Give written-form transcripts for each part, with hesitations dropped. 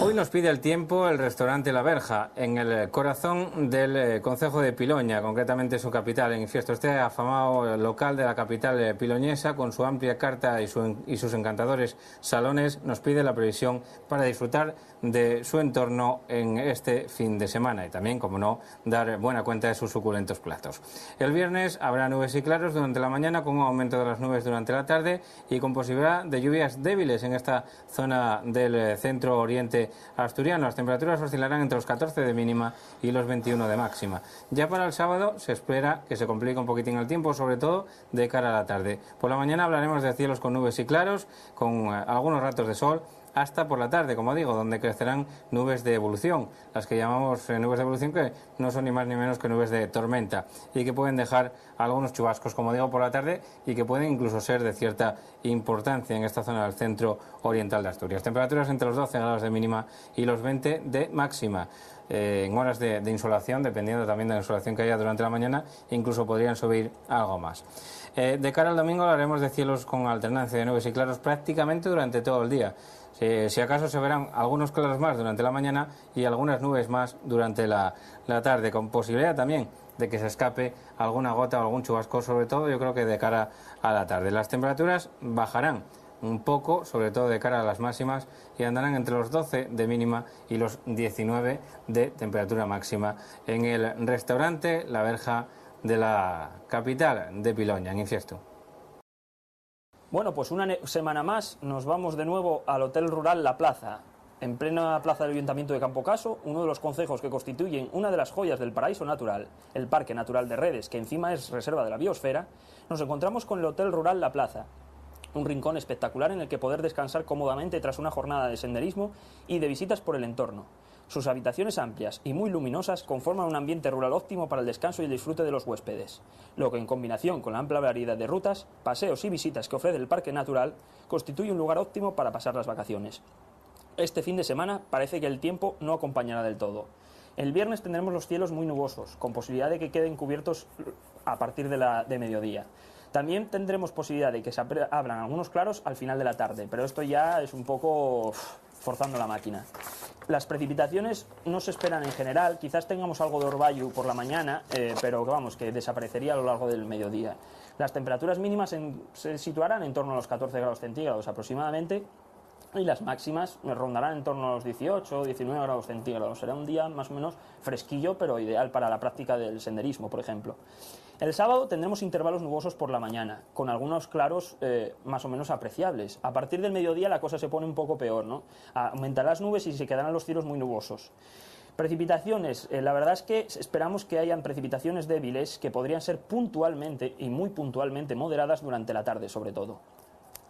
Hoy nos pide el tiempo el restaurante La Verja, en el corazón del concejo de Piloña, concretamente su capital, en Infiesto. Este afamado local de la capital piloñesa, con su amplia carta y sus encantadores salones, nos pide la previsión para disfrutar de su entorno en este fin de semana y también, como no, dar buena cuenta de sus suculentos platos. El viernes habrá nubes y claros durante la mañana, con un aumento de las nubes durante la tarde y con posibilidad de lluvias débiles en esta zona del centro oriente asturiano. Las temperaturas oscilarán entre los 14 de mínima y los 21 de máxima. Ya para el sábado se espera que se complique un poquitín el tiempo, sobre todo de cara a la tarde. Por la mañana hablaremos de cielos con nubes y claros, con algunos ratos de sol, hasta por la tarde, como digo, donde crecerán nubes de evolución, las que llamamos nubes de evolución, que no son ni más ni menos que nubes de tormenta y que pueden dejar algunos chubascos, como digo, por la tarde, y que pueden incluso ser de cierta importancia en esta zona del centro oriental de Asturias. Temperaturas entre los 12 grados de mínima y los 20 de máxima. En horas de insolación, dependiendo también de la insolación que haya durante la mañana, incluso podrían subir algo más. De cara al domingo hablaremos de cielos con alternancia de nubes y claros prácticamente durante todo el día. Si acaso se verán algunos claros más durante la mañana y algunas nubes más durante la tarde, con posibilidad también de que se escape alguna gota o algún chubasco, sobre todo yo creo que de cara a la tarde. Las temperaturas bajarán un poco, sobre todo de cara a las máximas, y andarán entre los 12 de mínima y los 19 de temperatura máxima en el restaurante La Verja de la capital de Piloña, en Infiesto. Bueno, pues una semana más nos vamos de nuevo al Hotel Rural La Plaza, en plena plaza del Ayuntamiento de Campocaso, uno de los concejos que constituyen una de las joyas del paraíso natural, el Parque Natural de Redes, que encima es reserva de la biosfera. Nos encontramos con el Hotel Rural La Plaza, un rincón espectacular en el que poder descansar cómodamente tras una jornada de senderismo y de visitas por el entorno. Sus habitaciones amplias y muy luminosas conforman un ambiente rural óptimo para el descanso y el disfrute de los huéspedes, lo que en combinación con la amplia variedad de rutas, paseos y visitas que ofrece el Parque Natural constituye un lugar óptimo para pasar las vacaciones. Este fin de semana parece que el tiempo no acompañará del todo. El viernes tendremos los cielos muy nubosos, con posibilidad de que queden cubiertos a partir de mediodía. También tendremos posibilidad de que se abran algunos claros al final de la tarde, pero esto ya es un poco forzando la máquina. Las precipitaciones no se esperan en general, quizás tengamos algo de orvallo por la mañana, pero vamos, que desaparecería a lo largo del mediodía. Las temperaturas mínimas se situarán en torno a los 14 grados centígrados aproximadamente, y las máximas rondarán en torno a los 18 o 19 grados centígrados. Será un día más o menos fresquillo, pero ideal para la práctica del senderismo, por ejemplo. El sábado tendremos intervalos nubosos por la mañana, con algunos claros más o menos apreciables. A partir del mediodía la cosa se pone un poco peor, ¿no? Aumentarán las nubes y se quedarán los cielos muy nubosos. Precipitaciones, la verdad es que esperamos que hayan precipitaciones débiles que podrían ser puntualmente y muy puntualmente moderadas durante la tarde, sobre todo.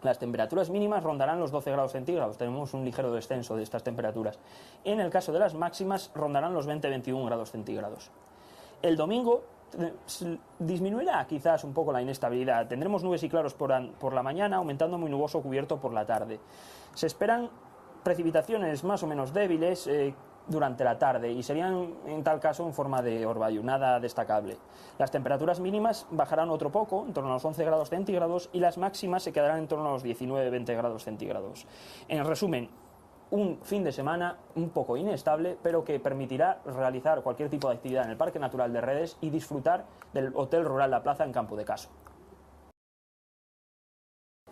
Las temperaturas mínimas rondarán los 12 grados centígrados, tenemos un ligero descenso de estas temperaturas. En el caso de las máximas rondarán los 20-21 grados centígrados. El domingo disminuirá quizás un poco la inestabilidad. Tendremos nubes y claros por la mañana, aumentando muy nuboso cubierto por la tarde. Se esperan precipitaciones más o menos débiles durante la tarde y serían en tal caso en forma de orvallo, nada destacable. Las temperaturas mínimas bajarán otro poco, en torno a los 11 grados centígrados, y las máximas se quedarán en torno a los 19-20 grados centígrados. En resumen, un fin de semana un poco inestable, pero que permitirá realizar cualquier tipo de actividad en el Parque Natural de Redes y disfrutar del Hotel Rural La Plaza en Campo de Caso.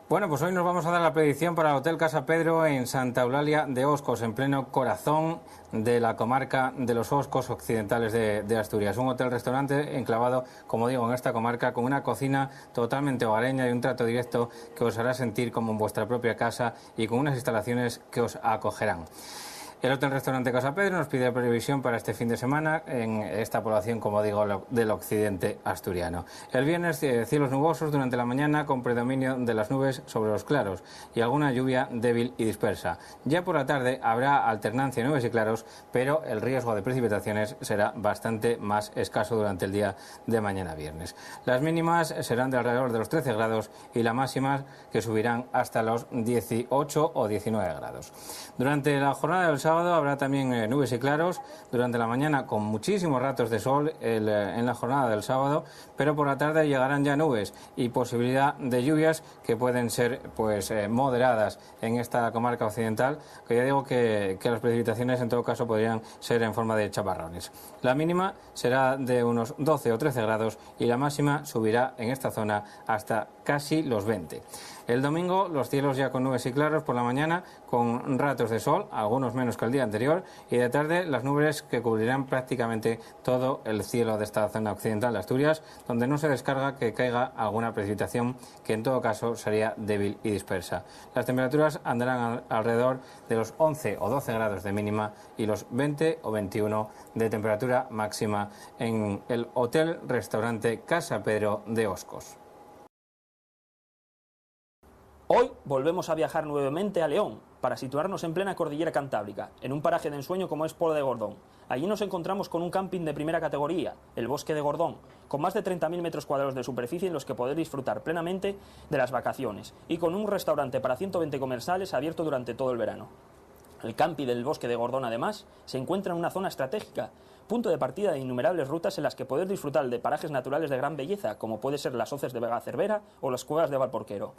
Bueno, pues hoy nos vamos a dar la predicción para el Hotel Casa Pedro en Santa Eulalia de Oscos, en pleno corazón de la comarca de los Oscos occidentales de Asturias. Un hotel-restaurante enclavado, como digo, en esta comarca, con una cocina totalmente hogareña y un trato directo que os hará sentir como en vuestra propia casa y con unas instalaciones que os acogerán. El Hotel-Restaurante Casa Pedro nos pide previsión para este fin de semana en esta población, como digo, del occidente asturiano. El viernes, cielos nubosos durante la mañana con predominio de las nubes sobre los claros y alguna lluvia débil y dispersa. Ya por la tarde habrá alternancia de nubes y claros, pero el riesgo de precipitaciones será bastante más escaso durante el día de mañana viernes. Las mínimas serán de alrededor de los 13 grados y las máximas que subirán hasta los 18 o 19 grados. Durante la jornada del sábado sábado habrá también nubes y claros durante la mañana con muchísimos ratos de sol en la jornada del sábado, pero por la tarde llegarán ya nubes y posibilidad de lluvias que pueden ser pues moderadas en esta comarca occidental, que ya digo que las precipitaciones en todo caso podrían ser en forma de chaparrones. La mínima será de unos 12 o 13 grados y la máxima subirá en esta zona hasta casi los 20. El domingo los cielos ya con nubes y claros por la mañana, con ratos de sol, algunos menos que el día anterior, y de tarde las nubes que cubrirán prácticamente todo el cielo de esta zona occidental de Asturias, donde no se descarga que caiga alguna precipitación que en todo caso sería débil y dispersa. Las temperaturas andarán alrededor de los 11 o 12 grados de mínima y los 20 o 21 de temperatura máxima en el hotel-restaurante Casa Pedro de Oscos. Hoy volvemos a viajar nuevamente a León para situarnos en plena cordillera cantábrica, en un paraje de ensueño como es Pola de Gordón. Allí nos encontramos con un camping de primera categoría, el Bosque de Gordón, con más de 30.000 metros cuadrados de superficie en los que poder disfrutar plenamente de las vacaciones y con un restaurante para 120 comensales abierto durante todo el verano. El camping del Bosque de Gordón, además, se encuentra en una zona estratégica, punto de partida de innumerables rutas en las que poder disfrutar de parajes naturales de gran belleza, como puede ser las hoces de Vega Cervera o las cuevas de Valporquero.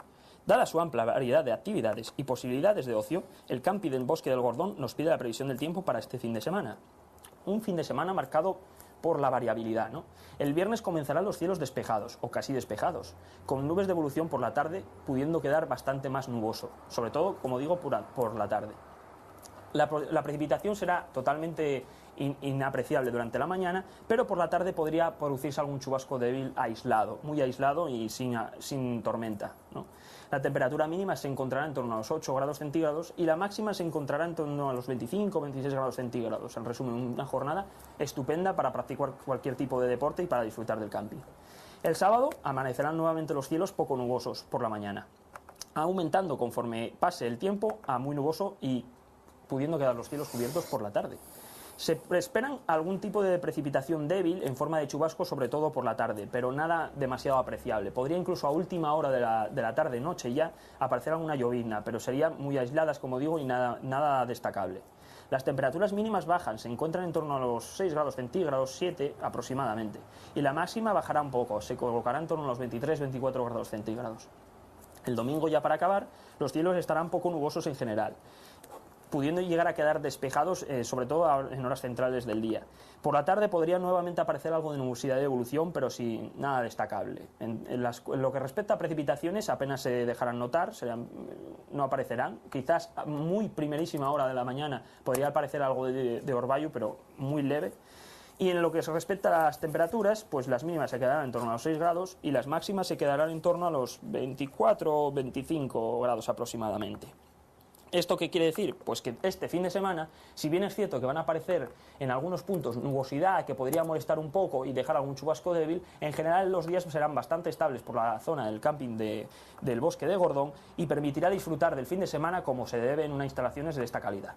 Dada su amplia variedad de actividades y posibilidades de ocio, el camping del Bosque del Gordón nos pide la previsión del tiempo para este fin de semana. Un fin de semana marcado por la variabilidad, ¿no? El viernes comenzarán los cielos despejados, o casi despejados, con nubes de evolución por la tarde, pudiendo quedar bastante más nuboso, sobre todo, como digo, por la tarde. La precipitación será totalmente inapreciable durante la mañana, pero por la tarde podría producirse algún chubasco débil aislado, muy aislado y sin tormenta, ¿no? La temperatura mínima se encontrará en torno a los 8 grados centígrados y la máxima se encontrará en torno a los 25 o 26 grados centígrados. En resumen, una jornada estupenda para practicar cualquier tipo de deporte y para disfrutar del camping. El sábado amanecerán nuevamente los cielos poco nubosos por la mañana, aumentando conforme pase el tiempo a muy nuboso y pudiendo quedar los cielos cubiertos por la tarde. Se esperan algún tipo de precipitación débil en forma de chubasco, sobre todo por la tarde, pero nada demasiado apreciable. Podría incluso a última hora de la tarde-noche ya aparecer alguna llovizna, pero serían muy aisladas, como digo, y nada destacable. Las temperaturas mínimas bajan, se encuentran en torno a los 6 grados centígrados, 7 aproximadamente, y la máxima bajará un poco, se colocará en torno a los 23-24 grados centígrados. El domingo, ya para acabar, los cielos estarán poco nubosos en general, pudiendo llegar a quedar despejados, sobre todo en horas centrales del día. Por la tarde podría nuevamente aparecer algo de nubosidad de evolución, pero sin nada destacable. En lo que respecta a precipitaciones, apenas se dejarán notar, no aparecerán. Quizás a muy primerísima hora de la mañana podría aparecer algo de orvallo, pero muy leve. Y en lo que se respecta a las temperaturas, pues las mínimas se quedarán en torno a los 6 grados y las máximas se quedarán en torno a los 24 o 25 grados aproximadamente. ¿Esto qué quiere decir? Pues que este fin de semana, si bien es cierto que van a aparecer en algunos puntos nubosidad que podría molestar un poco y dejar algún chubasco débil, en general los días serán bastante estables por la zona del camping del Bosque de Gordón y permitirá disfrutar del fin de semana como se debe en unas instalaciones de esta calidad.